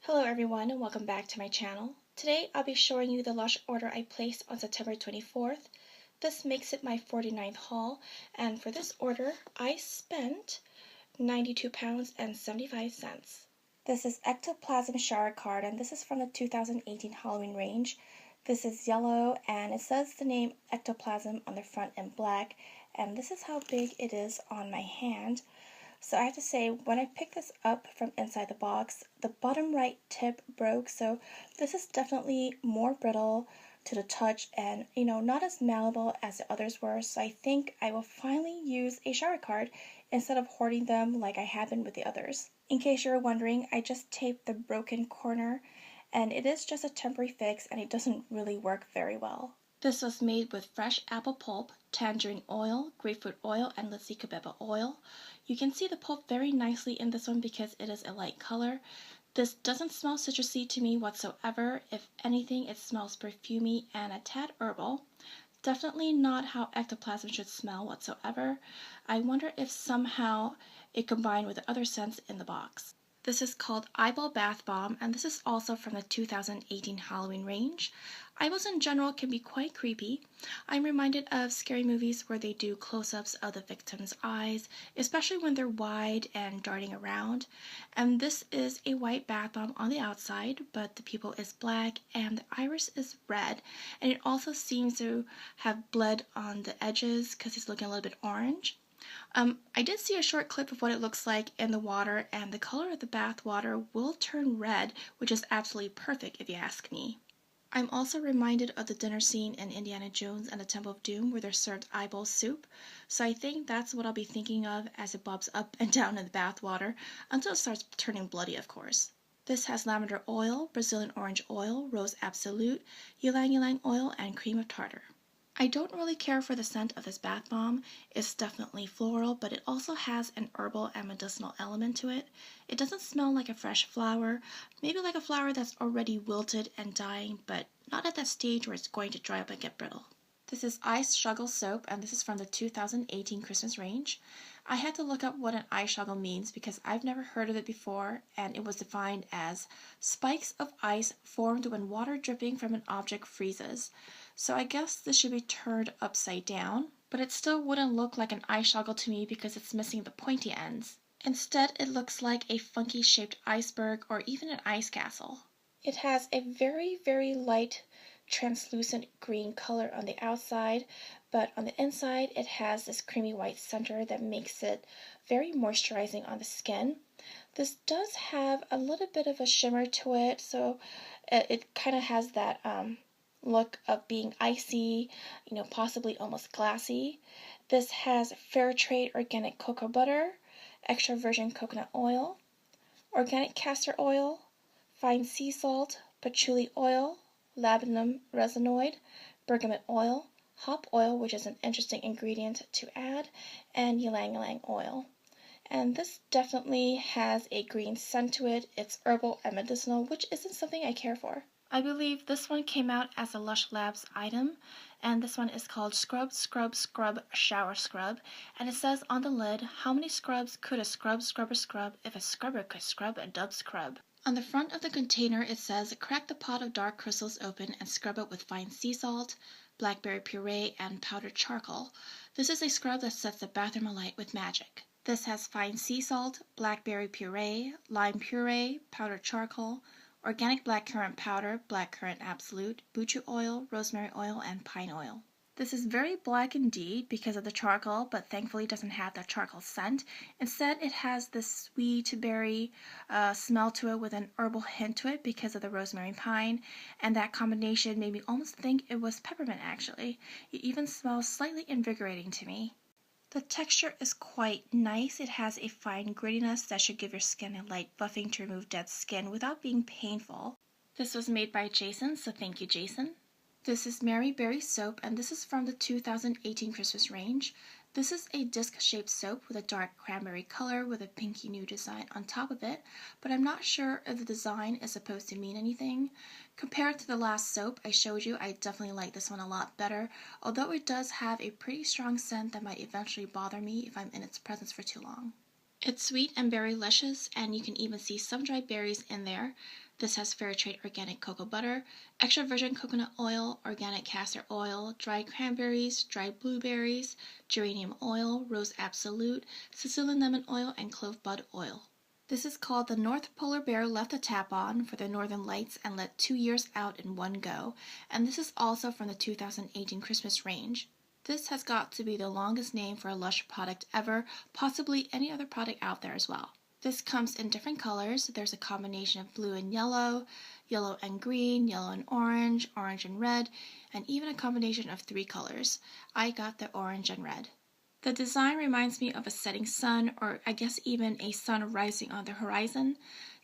Hello everyone and welcome back to my channel. Today I'll be showing you the Lush order I placed on September 24th. This makes it my 49th haul, and for this order I spent £92 and 75 cents. This is Ectoplasm Shower Card, and this is from the 2018 Halloween range. This is yellow and it says the name Ectoplasm on the front in black, and this is how big it is on my hand. So I have to say, when I picked this up from inside the box, the bottom right tip broke, so this is definitely more brittle to the touch and, not as malleable as the others were, so I think I will finally use a shower card instead of hoarding them like I have been with the others. In case you're wondering, I just taped the broken corner, and it is just a temporary fix and it doesn't really work very well. This was made with fresh apple pulp, tangerine oil, grapefruit oil, and Lassi Kabeba oil. You can see the pulp very nicely in this one because it is a light color. This doesn't smell citrusy to me whatsoever. If anything, it smells perfumey and a tad herbal. Definitely not how ectoplasm should smell whatsoever. I wonder if somehow it combined with the other scents in the box. This is called Eyeball Bath Bomb, and this is also from the 2018 Halloween range. Eyeballs in general can be quite creepy. I'm reminded of scary movies where they do close-ups of the victim's eyes, especially when they're wide and darting around. And this is a white bath bomb on the outside, but the pupil is black and the iris is red. And it also seems to have bled on the edges because it's looking a little bit orange. I did see a short clip of what it looks like in the water, and the color of the bath water will turn red, which is absolutely perfect if you ask me. I'm also reminded of the dinner scene in Indiana Jones and the Temple of Doom where they're served eyeball soup, so I think that's what I'll be thinking of as it bobs up and down in the bath water, until it starts turning bloody, of course. This has lavender oil, Brazilian orange oil, rose absolute, ylang ylang oil, and cream of tartar. I don't really care for the scent of this bath bomb. It's definitely floral, but it also has an herbal and medicinal element to it. It doesn't smell like a fresh flower, maybe like a flower that's already wilted and dying, but not at that stage where it's going to dry up and get brittle. This is Eye Struggle Soap, and this is from the 2018 Christmas range. I had to look up what an eye struggle means because I've never heard of it before, and it was defined as spikes of ice formed when water dripping from an object freezes. So I guess this should be turned upside down, but it still wouldn't look like an eye struggle to me because it's missing the pointy ends. Instead, it looks like a funky shaped iceberg or even an ice castle. It has a very, very light translucent green color on the outside, but on the inside it has this creamy white center that makes it very moisturizing on the skin. This does have a little bit of a shimmer to it, so it kind of has that look of being icy, possibly almost glassy. This has fair trade organic cocoa butter, extra virgin coconut oil, organic castor oil, fine sea salt, patchouli oil, labdanum resinoid, bergamot oil, hop oil, which is an interesting ingredient to add, and ylang ylang oil. And this definitely has a green scent to it. It's herbal and medicinal, which isn't something I care for. I believe this one came out as a Lush Labs item, and this one is called Scrub Scrub Scrub Shower Scrub, and it says on the lid, how many scrubs could a scrubber scrub if a scrubber could scrub a dub scrub? On the front of the container it says, crack the pot of dark crystals open and scrub it with fine sea salt, blackberry puree, and powdered charcoal. This is a scrub that sets the bathroom alight with magic. This has fine sea salt, blackberry puree, lime puree, powdered charcoal, organic blackcurrant powder, blackcurrant absolute, buchu oil, rosemary oil, and pine oil. This is very black indeed because of the charcoal, but thankfully it doesn't have that charcoal scent. Instead, it has this sweet berry smell to it with an herbal hint to it because of the rosemary and pine, and that combination made me almost think it was peppermint actually. It even smells slightly invigorating to me. The texture is quite nice. It has a fine grittiness that should give your skin a light buffing to remove dead skin without being painful. This was made by Jason, so thank you, Jason. This is Mary Berry Soap, and this is from the 2018 Christmas range. This is a disc-shaped soap with a dark cranberry color with a pinky nude design on top of it, but I'm not sure if the design is supposed to mean anything. Compared to the last soap I showed you, I definitely like this one a lot better, although it does have a pretty strong scent that might eventually bother me if I'm in its presence for too long. It's sweet and very luscious, and you can even see some dried berries in there. This has fair trade organic cocoa butter, extra virgin coconut oil, organic castor oil, dried cranberries, dried blueberries, geranium oil, rose absolute, Sicilian lemon oil, and clove bud oil. This is called the North Polar Bear left a tap on for the Northern Lights and let 2 years out in one go, and this is also from the 2018 Christmas range. This has got to be the longest name for a Lush product ever, possibly any other product out there as well. This comes in different colors. There's a combination of blue and yellow, yellow and green, yellow and orange, orange and red, and even a combination of 3 colors. I got the orange and red. The design reminds me of a setting sun, or I guess even a sun rising on the horizon.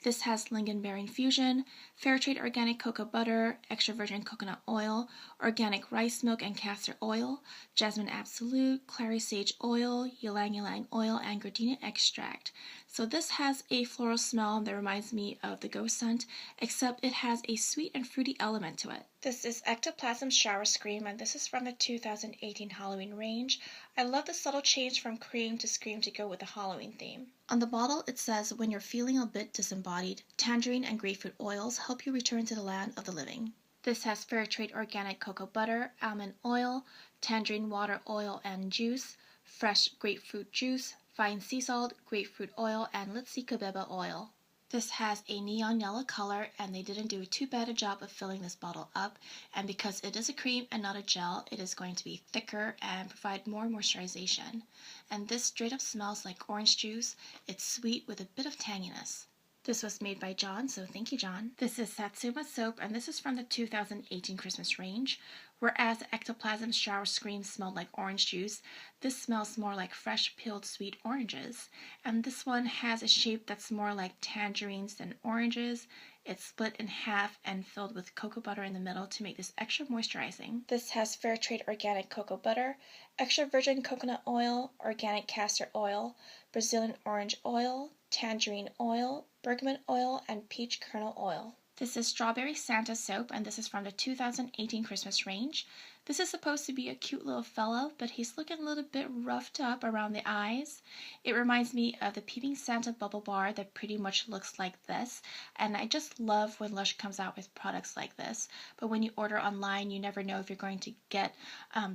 This has lingonberry infusion, fair trade organic cocoa butter, extra virgin coconut oil, organic rice milk and castor oil, jasmine absolute, clary sage oil, ylang ylang oil, and gardenia extract. So this has a floral smell that reminds me of the ghost scent, except it has a sweet and fruity element to it. This is Ectoplasm Shower Scream, and this is from the 2018 Halloween range. I love the subtle change from cream to scream to go with the Halloween theme. On the bottle it says, when you're feeling a bit disembodied, tangerine and grapefruit oils help you return to the land of the living. This has fair trade organic cocoa butter, almond oil, tangerine water oil and juice, fresh grapefruit juice, fine sea salt, grapefruit oil, and Litsi Kabeba oil. This has a neon yellow color, and they didn't do too bad a job of filling this bottle up, and because it is a cream and not a gel, it is going to be thicker and provide more moisturization. And this straight up smells like orange juice. It's sweet with a bit of tanginess. This was made by John, so thank you, John. This is Satsuma soap, and this is from the 2018 Christmas range. Whereas the Ectoplasm Shower Scream smelled like orange juice, this smells more like fresh peeled sweet oranges. And this one has a shape that's more like tangerines than oranges. It's split in half and filled with cocoa butter in the middle to make this extra moisturizing. This has fair trade organic cocoa butter, extra virgin coconut oil, organic castor oil, Brazilian orange oil, tangerine oil, bergamot oil, and peach kernel oil. This is Strawberry Santa soap, and this is from the 2018 Christmas range. This is supposed to be a cute little fellow, but he's looking a little bit roughed up around the eyes. It reminds me of the Peeping Santa bubble bar that pretty much looks like this, and I just love when Lush comes out with products like this. But when you order online, you never know if you're going to get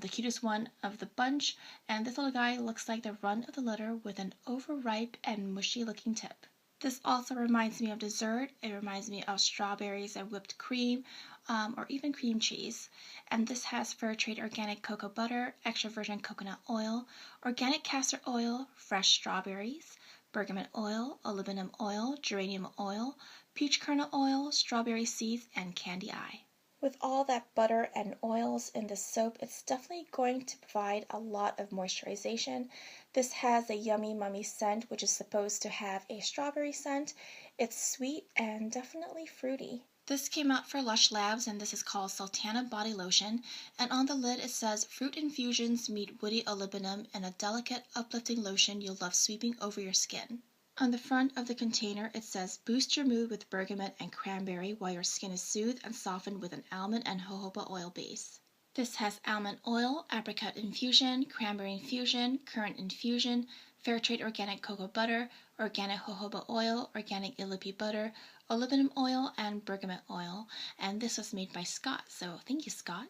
the cutest one of the bunch, and this little guy looks like the run of the litter with an overripe and mushy looking tip. This also reminds me of dessert. It reminds me of strawberries and whipped cream, or even cream cheese. And this has fair trade organic cocoa butter, extra virgin coconut oil, organic castor oil, fresh strawberries, bergamot oil, olibanum oil, geranium oil, peach kernel oil, strawberry seeds, and candy eye. With all that butter and oils in this soap, it's definitely going to provide a lot of moisturization. This has a yummy mummy scent, which is supposed to have a strawberry scent. It's sweet and definitely fruity. This came out for Lush Labs, and this is called Sultana Body Lotion. And on the lid it says, fruit infusions meet woody olibanum and a delicate, uplifting lotion you'll love sweeping over your skin. On the front of the container it says, boost your mood with bergamot and cranberry while your skin is soothed and softened with an almond and jojoba oil base. This has almond oil, apricot infusion, cranberry infusion, currant infusion, fair trade organic cocoa butter, organic jojoba oil, organic ilipi butter, olibanum oil, and bergamot oil. And this was made by Scott, so thank you, Scott.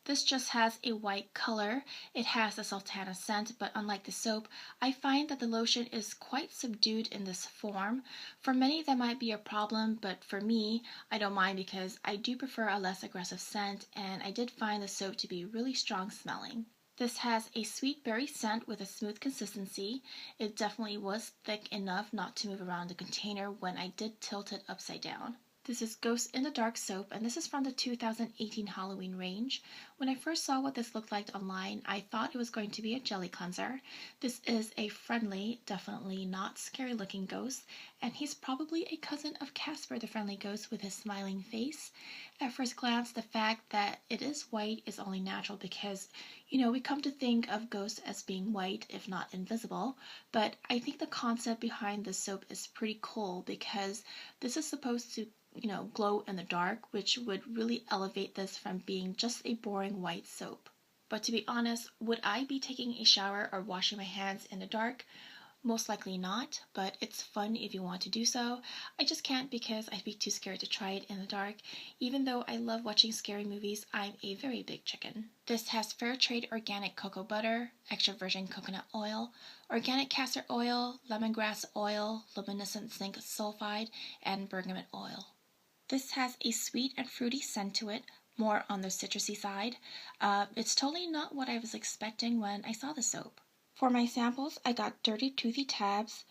This just has a white color. It has the Sultana scent, but unlike the soap, I find that the lotion is quite subdued in this form. For many that might be a problem, but for me, I don't mind because I do prefer a less aggressive scent, and I did find the soap to be really strong smelling. This has a sweet berry scent with a smooth consistency. It definitely was thick enough not to move around the container when I did tilt it upside down. This is Ghost in the Dark soap, and this is from the 2018 Halloween range. When I first saw what this looked like online, I thought it was going to be a jelly cleanser. This is a friendly, definitely not scary looking ghost, and he's probably a cousin of Casper the Friendly Ghost with his smiling face. At first glance, the fact that it is white is only natural because, we come to think of ghosts as being white, if not invisible, but I think the concept behind this soap is pretty cool because this is supposed to glow in the dark, which would really elevate this from being just a boring white soap. But to be honest, would I be taking a shower or washing my hands in the dark? Most likely not, but it's fun if you want to do so. I just can't because I'd be too scared to try it in the dark. Even though I love watching scary movies, I'm a very big chicken. This has fair trade organic cocoa butter, extra virgin coconut oil, organic castor oil, lemongrass oil, luminescent zinc sulfide, and bergamot oil. This has a sweet and fruity scent to it, more on the citrusy side. It's totally not what I was expecting when I saw the soap. For my samples, I got Dirty Toothy Tabs,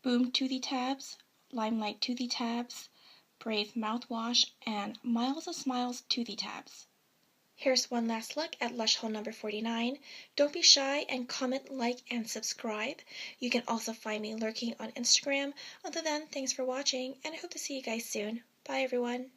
Boom Toothy Tabs, Limelight Toothy Tabs, Brave Mouthwash, and Miles of Smiles Toothy Tabs. Here's one last look at Lush haul number 49. Don't be shy and comment, like, and subscribe. You can also find me lurking on Instagram. Other than, thanks for watching, and I hope to see you guys soon. Bye, everyone.